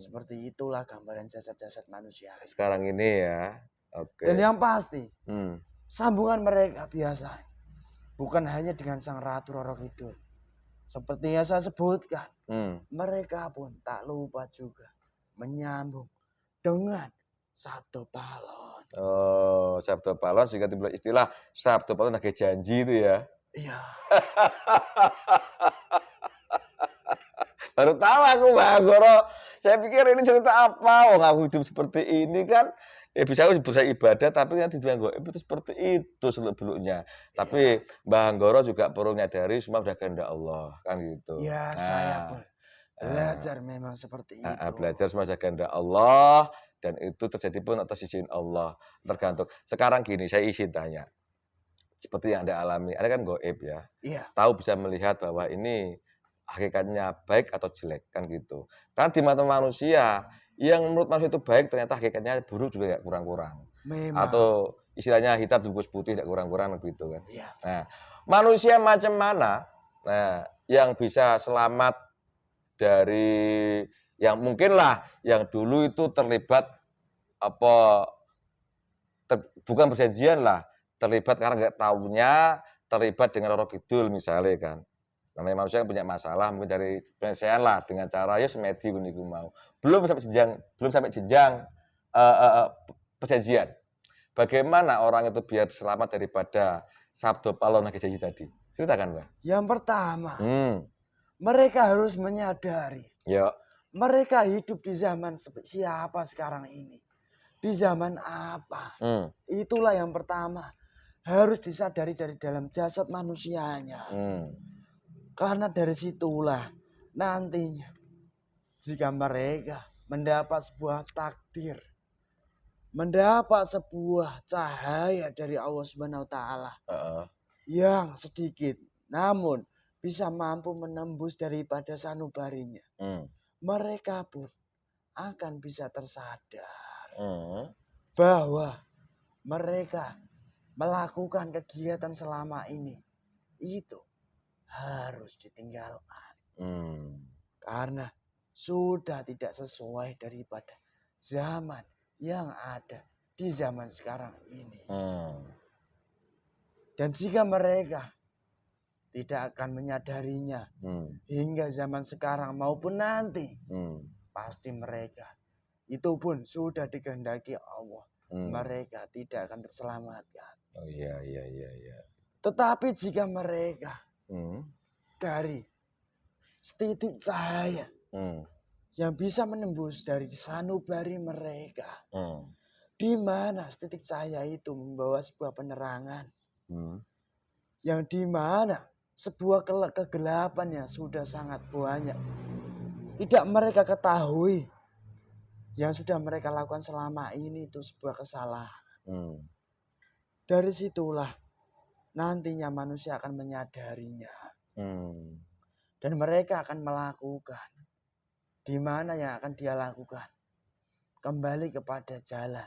Seperti itulah gambaran jasad-jasad manusia sekarang ini ya. Dan yang pasti sambungan mereka biasa bukan hanya dengan Sang Ratu Roro Kidul. Seperti yang saya sebutkan, mereka pun tak lupa juga menyambung dengan Sabdo Palon. Oh, Sabdo Palon sehingga timbul istilah Sabdo Palon nagih janji itu ya. Iya. Baru tahu aku Bang Goro. Saya pikir ini cerita apa? Oh, aku hidup seperti ini kan. Ya bisa ibadah tapi yang dibilang goib itu seperti itu seluk-beluknya. Tapi Mbah Anggoro juga perlu nyadari semua sudah kehendak Allah kan gitu. Ya, saya pun belajar memang seperti itu. Belajar semua sudah kehendak Allah dan itu terjadi pun atas izin Allah. Tergantung. Sekarang gini, saya izin tanya. Seperti yang Anda alami, Anda kan goib ya. Iya. Tahu bisa melihat bahwa ini hakikatnya baik atau jelek kan gitu. Karena di mata manusia yang menurut manusia itu baik ternyata hakikatnya buruk juga tidak kurang-kurang. Atau istilahnya hitam dibungkus putih tidak kurang-kurang begitu kan. Iya. Nah, manusia macam mana yang bisa selamat dari yang mungkin lah yang dulu itu terlibat bukan perjanjian lah, terlibat karena nggak tahunya terlibat dengan Roro Kidul misalnya kan. Namanya manusia punya masalah, mungkin cari penyelesaian lah dengan cara ya semedi niku mau. Belum sampai jenjang perjanjian. Bagaimana orang itu biar selamat daripada sabdo palon nagih janji tadi? Ceritakan, Mbah. Yang pertama, mereka harus menyadari. Ya. Mereka hidup di zaman siapa sekarang ini? Di zaman apa? Itulah yang pertama. Harus disadari dari dalam jasad manusianya. Karena dari situlah nantinya jika mereka mendapat sebuah takdir, mendapat sebuah cahaya dari Allah Subhanahu wa taala yang sedikit namun bisa mampu menembus daripada sanubarinya. Mereka pun akan bisa tersadar bahwa mereka melakukan kegiatan selama ini itu harus ditinggalkan. Karena sudah tidak sesuai daripada zaman yang ada di zaman sekarang ini. Dan jika mereka tidak akan menyadarinya hingga zaman sekarang maupun nanti, pasti mereka itu pun sudah dikehendaki Allah. Mereka tidak akan terselamatkan. Oh iya. Tetapi jika mereka dari setitik cahaya yang bisa menembus dari sanubari mereka, di mana setitik cahaya itu membawa sebuah penerangan, yang di mana sebuah kegelapan yang sudah sangat banyak tidak mereka ketahui, yang sudah mereka lakukan selama ini itu sebuah kesalahan. Dari situlah nantinya manusia akan menyadarinya. Dan mereka akan melakukan. Di mana yang akan dia lakukan? Kembali kepada jalan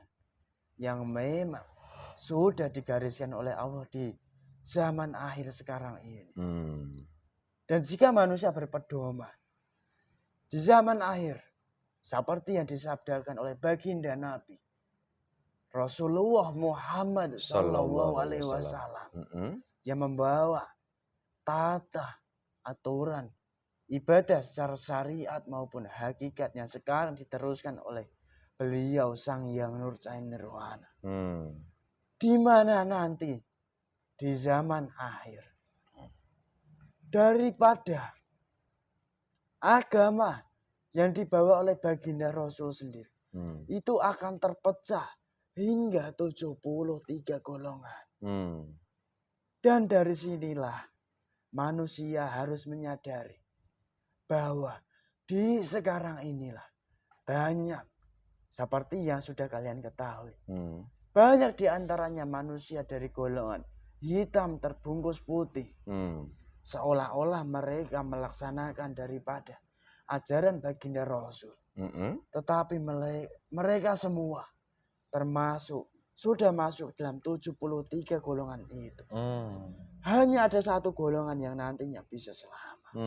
yang memang sudah digariskan oleh Allah di zaman akhir sekarang ini. Dan jika manusia berpedoman di zaman akhir, seperti yang disabdakan oleh baginda Nabi Rasulullah Muhammad Sallallahu Alaihi Wasallam, yang membawa tata aturan ibadah secara syariat maupun hakikat yang sekarang diteruskan oleh beliau Sang Hyang Nurcain Nirwana. Di mana nanti di zaman akhir daripada agama yang dibawa oleh baginda Rasul sendiri itu akan terpecah hingga 73 golongan. Dan dari sinilah manusia harus menyadari bahwa di sekarang inilah banyak seperti yang sudah kalian ketahui. Banyak di antaranya manusia dari golongan hitam terbungkus putih. Seolah-olah mereka melaksanakan daripada ajaran baginda Rasul. Tetapi mereka semua termasuk sudah masuk dalam 73 golongan itu. Hanya ada satu golongan yang nantinya bisa selamat.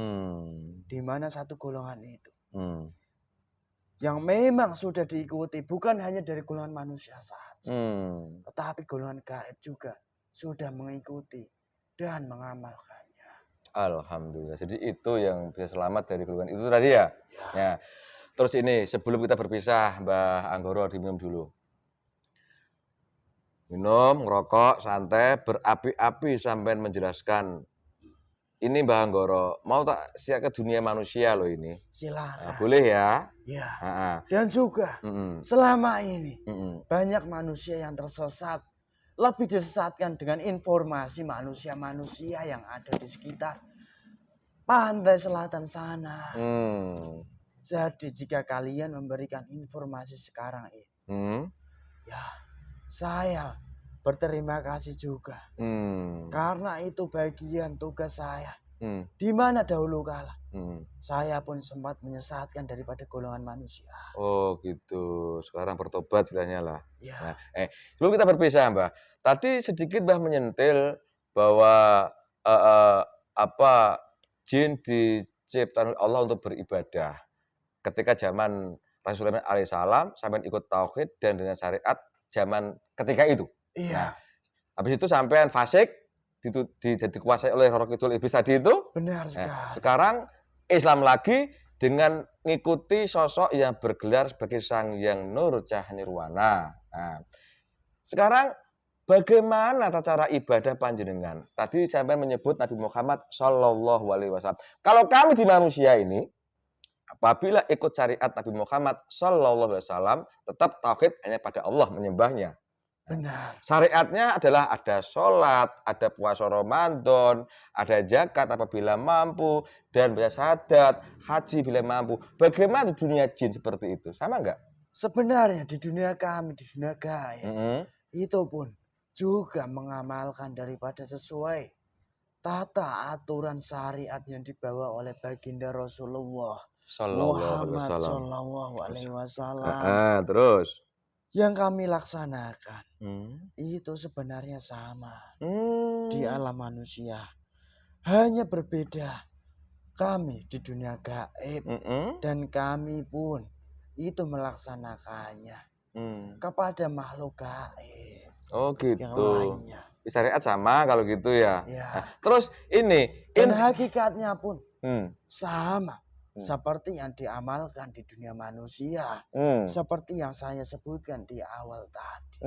Di mana satu golongan itu yang memang sudah diikuti bukan hanya dari golongan manusia saja, tetapi golongan gaib juga sudah mengikuti dan mengamalkannya. Alhamdulillah. Jadi itu yang bisa selamat dari golongan itu tadi ya. Ya. Terus ini sebelum kita berpisah, Mbah Anggoro diminum dulu. Minum, ngerokok, santai, berapi-api sampai menjelaskan. Ini Mbah Anggoro, mau tak siap ke dunia manusia loh ini. Silakan. Nah, boleh ya? Ya. Dan juga selama ini banyak manusia yang tersesat. Lebih disesatkan dengan informasi manusia-manusia yang ada di sekitar pantai selatan sana. Jadi jika kalian memberikan informasi sekarang ini, ya saya berterima kasih juga. Karena itu bagian tugas saya. Di mana dahulu kala saya pun sempat menyesatkan daripada golongan manusia. Oh gitu. Sekarang bertobat istilahnya lah. Ya. Nah, sebelum kita berpisah, Mbah. Tadi sedikit Mbah menyentil bahwa jin diciptakan Allah untuk beribadah. Ketika zaman Rasulullah alaihissalam sampai ikut tauhid dan dengan syariat zaman ketika itu. Iya. Nah, habis itu sampean fasik dikuasai oleh roh kidul iblis tadi itu. Benar sekali. Nah, sekarang Islam lagi dengan ngikuti sosok yang bergelar sebagai Sang Hyang Nur Cahaya Nirwana. Nah, sekarang bagaimana cara ibadah panjenengan? Tadi sampai menyebut Nabi Muhammad Shallallahu Alaihi Wasallam. Kalau kami di manusia ini, apabila ikut syariat Nabi Muhammad Shallallahu Alaihi Wasallam, tetap tauhid hanya pada Allah menyembahnya. Benar. Syariatnya adalah ada sholat, ada puasa Ramadan, ada zakat apabila mampu, dan baca syahadat, haji bila mampu. Bagaimana di dunia jin seperti itu? Sama enggak? Sebenarnya di dunia kami, di dunia gaib, itu pun juga mengamalkan daripada sesuai tata aturan syariat yang dibawa oleh baginda Rasulullah Muhammad Shallallahu Alaihi Wasallam. Terus? Yang kami laksanakan itu sebenarnya sama di alam manusia. Hanya berbeda kami di dunia gaib dan kami pun itu melaksanakannya kepada makhluk gaib. Oh gitu. Yang lainnya. Syariat sama kalau gitu ya. Ya. Terus ini. Dan hakikatnya pun sama. Seperti yang diamalkan di dunia manusia. Seperti yang saya sebutkan di awal tadi.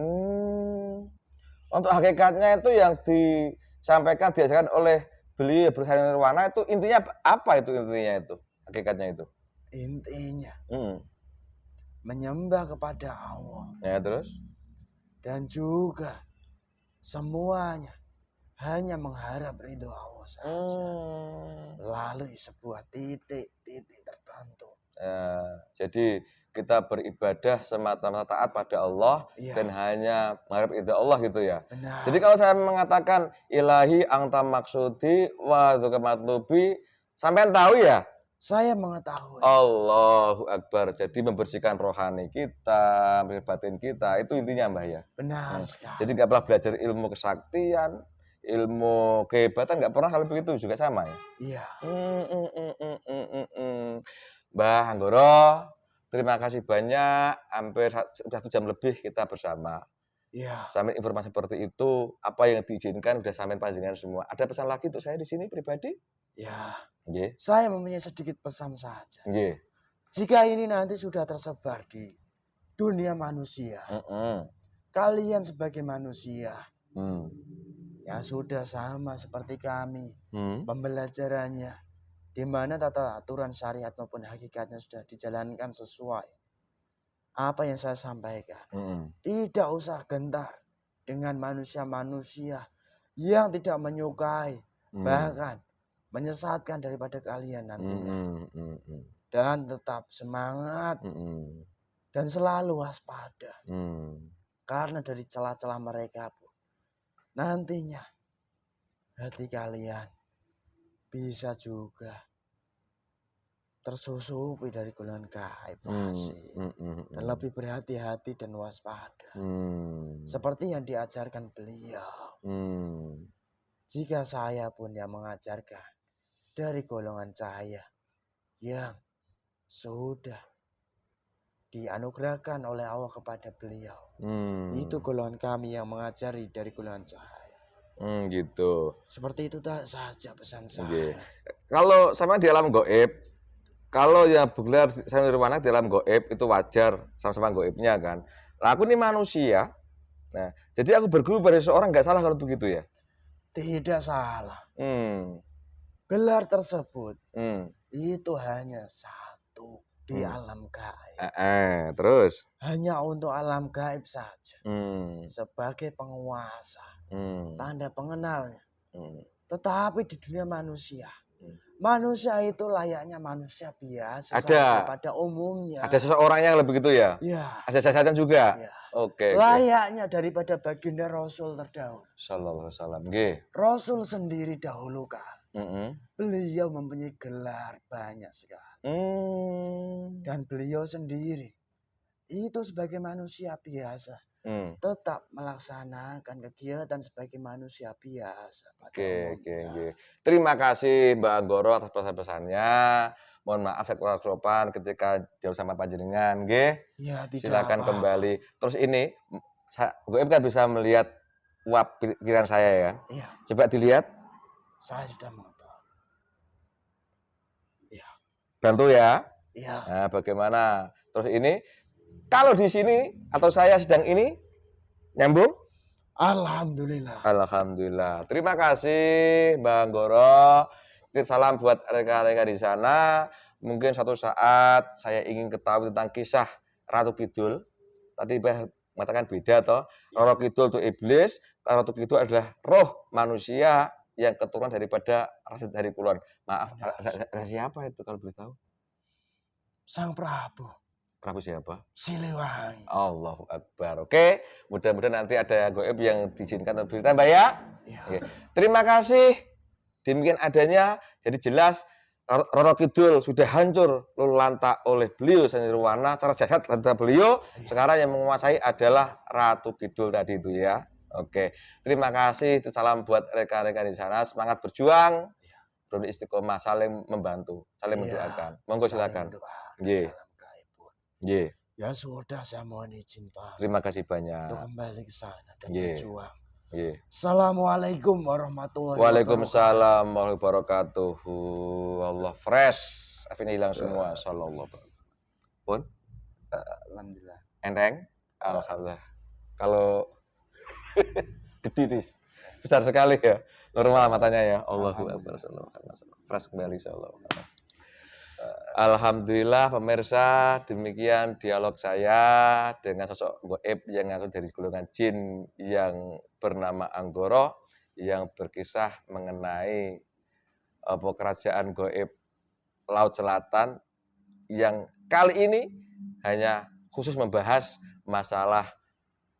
Untuk hakikatnya itu yang disampaikan, diajarkan oleh beliau bersama Nirwana itu intinya apa itu intinya itu? Hakikatnya itu? Intinya menyembah kepada Allah. Ya terus? Dan juga semuanya hanya mengharap ridho Allah saja. Melalui sebuah titik-titik tertentu. Jadi kita beribadah semata-mata taat pada Allah dan hanya mengharap ridho Allah gitu ya. Benar. Jadi kalau saya mengatakan ilahi anta maksudi wa dzaka matlubi, sampean tahu ya? Saya mengetahui. Allahu Akbar. Jadi membersihkan rohani kita, batin kita, itu intinya Mbah ya. Benar sekali. Jadi nggak pernah belajar ilmu kesaktian, ilmu kehebatan, nggak pernah hal begitu juga sama ya? Iya. Mbah Anggoro, terima kasih banyak. Hampir 1 jam lebih kita bersama. Iya. Sampai informasi seperti itu, apa yang diizinkan sudah sampai panjenengan semua. Ada pesan lagi untuk saya di sini pribadi? Ya. Nggih. Saya mempunyai sedikit pesan saja. Nggih. Jika ini nanti sudah tersebar di dunia manusia, kalian sebagai manusia yang sudah sama seperti kami, pembelajarannya, di mana tata aturan syariat maupun hakikatnya sudah dijalankan sesuai apa yang saya sampaikan. Tidak usah gentar dengan manusia-manusia yang tidak menyukai, bahkan menyesatkan daripada kalian nantinya. Dan tetap semangat dan selalu waspada. Karena dari celah-celah mereka pun nantinya hati kalian bisa juga tersusupi dari golongan gaib fasik. Dan lebih berhati-hati dan waspada. Seperti yang diajarkan beliau. Jika saya pun yang mengajarkan dari golongan cahaya yang sudah dianugerahkan oleh Allah kepada beliau. Itu golongan kami yang mengajari dari golongan cahaya. Gitu. Seperti itu saja pesan saya. Kalau sama di alam gaib, kalau yang bergelar Sang Nirwana di alam gaib itu wajar, sama-sama gaibnya kan. Nah, aku ini manusia. Nah, jadi aku berguru pada seseorang nggak salah kalau begitu ya? Tidak salah. Gelar tersebut itu hanya satu di alam gaib. Terus? Hanya untuk alam gaib saja. Sebagai penguasa. Tanda pengenalnya. Tetapi di dunia manusia. Manusia itu layaknya manusia biasa saja pada umumnya. Ada seseorang yang lebih begitu ya? Ya. Ada seseorang juga? Ya. Oke. Layaknya daripada baginda Rasul terdahulu. Sallallahu alaihi wasallam. Rasul sendiri dahulu kan. Beliau mempunyai gelar banyak sekali. Dan beliau sendiri itu sebagai manusia biasa. Tetap melaksanakan kegiatan sebagai manusia biasa. Oke. Terima kasih Mbak Anggoro atas pesan-pesannya. Mohon maaf saya kurang sopan ketika jauh sama panjenengan, nggih. Ya, silakan kembali. Terus ini, Goib kan bisa melihat uap pikiran saya ya. Iya. Coba dilihat. Saya sudah mengetahui. Iya. Bantu ya. Iya. Nah, bagaimana? Terus ini, kalau di sini atau saya sedang ini, nyambung? Alhamdulillah. Alhamdulillah. Terima kasih Bang Goro. Titip salam buat rekan-rekan di sana. Mungkin suatu saat saya ingin ketahui tentang kisah Ratu Kidul. Tadi mengatakan beda toh. Roro Kidul itu iblis, Ratu Kidul adalah roh manusia yang keturunan daripada Raja dari Kulon. Maaf, siapa itu kalau boleh tahu? Sang Prabu. Prabu siapa? Siliwangi. Allahu Akbar. Oke, mudah-mudahan nanti ada goib yang diizinkan untuk berita, Mbak ya. Ya. Oke. Terima kasih. Demikian adanya, jadi jelas Roro Kidul sudah hancur lulu lantak oleh beliau Sanirwana, cara jasad lantak beliau. Sekarang yang menguasai adalah Ratu Kidul tadi itu ya. Oke, terima kasih. Salam buat rekan-rekan di sana. Semangat berjuang. Belum istiqomah, saling membantu, saling mendoakan. Monggo silakan. Nggih. Nggih. Ya sudah, saya mohon izin Pak. Terima kasih banyak. Untuk kembali ke sana dan berjuang. Nggih. Assalamualaikum warahmatullahi wabarakatuh. Waalaikumsalam warahmatullahi wabarakatuh. Allah fresh. Afin hilang semua. Sallallahu. Pun? Alhamdulillah. Enteng? Alhamdulillah. Kalau gede besar sekali ya. Normal matanya ya. Allahu Akbar. Fresh kembali insyaallah. Alhamdulillah pemirsa, demikian dialog saya dengan sosok goib yang ngaku dari golongan jin yang bernama Anggoro yang berkisah mengenai kerajaan goib Laut Selatan yang kali ini hanya khusus membahas masalah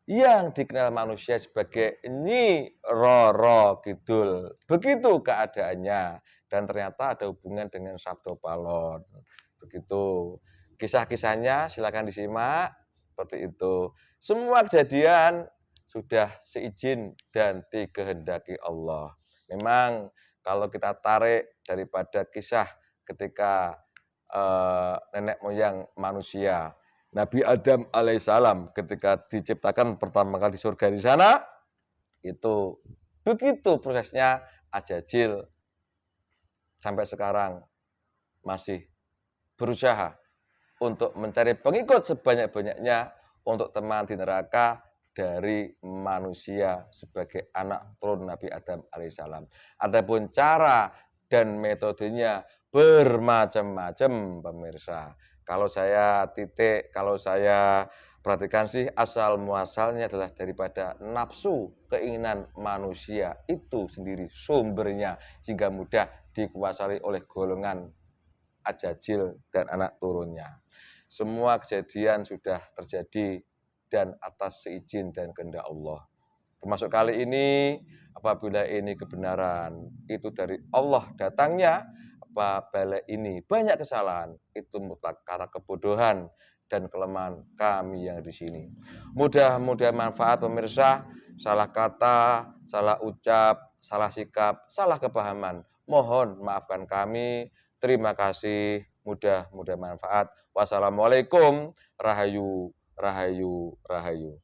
yang dikenal manusia sebagai Nyi Roro Kidul. Begitu keadaannya. Dan ternyata ada hubungan dengan Sabdo Palon. Begitu. Kisah-kisahnya silakan disimak. Seperti itu. Semua kejadian sudah seizin dan dikehendaki Allah. Memang kalau kita tarik daripada kisah ketika nenek moyang manusia, Nabi Adam alaihissalam ketika diciptakan pertama kali di surga di sana, itu begitu prosesnya Ajajil sampai sekarang masih berusaha untuk mencari pengikut sebanyak-banyaknya untuk teman di neraka dari manusia sebagai anak turun Nabi Adam alaihissalam. Adapun cara dan metodenya bermacam-macam pemirsa. Kalau saya perhatikan sih asal muasalnya adalah daripada nafsu keinginan manusia itu sendiri sumbernya sehingga mudah dikuasai oleh golongan Ajajil dan anak turunnya. Semua kejadian sudah terjadi dan atas seizin dan kehendak Allah. Termasuk kali ini apabila ini kebenaran itu dari Allah datangnya, apabila ini banyak kesalahan itu mutlak karena kebodohan dan kelemahan kami yang di sini. Mudah-mudahan manfaat pemirsa, salah kata, salah ucap, salah sikap, salah kepahaman. Mohon maafkan kami. Terima kasih. Mudah-mudahan manfaat. Wassalamualaikum. Rahayu, rahayu, rahayu.